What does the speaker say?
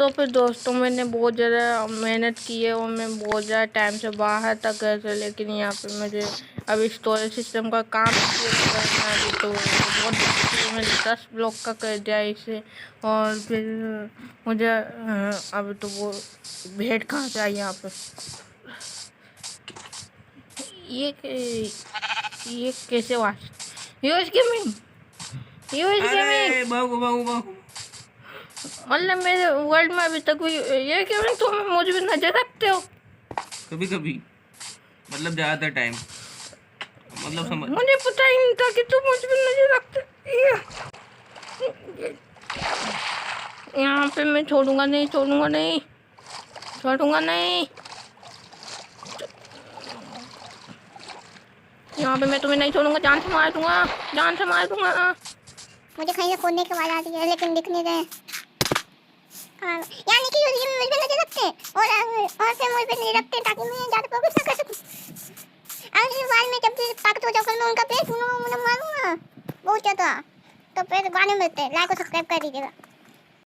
तो फिर दोस्तों मैंने बहुत ज़्यादा मेहनत की है और मैं बहुत ज़्यादा टाइम से बाहर तक गया था, लेकिन यहाँ पे मुझे अभी स्टोरेज सिस्टम का काम करना है अभी, तो बहुत मैंने 10 ब्लॉक का कर दिया इसे। और फिर मुझे अभी तो वो भेंट कहाँ से आई यहाँ पे, ये कैसे वाच यूएस गेमिंग मतलब मेरे वर्ल्ड में अभी तक कोई ये गेमिंग तो मुझे भी नजर रखते हो कभी कभी, मतलब ज्यादातर टाइम, मतलब समझ। मुझे पता ही नहीं था कि तुम मुझ पे नजर रखते। यहाँ पे मैं छोड़ूंगा नहीं। यहाँ पे मैं तुम्हें नहीं छोड़ूंगा, जान से मार दूंगा। मुझे कहीं से खोदने की आवाज आती है लेकिन दिख नहीं रहे। यानी कि मुझे पे नजर रखते और फिर मुझे पे नहीं रखते ताकि मैं ज्यादा प्रोग्रेस ना कर सकूं। अगली बार मैं जब भी ताकत हो जाऊंगा मैं उनका पेट मारूंगा बहुत ज्यादा। तो फिर गाने मिलते हैं, लाइक और सब्सक्राइब कर दीजिएगा।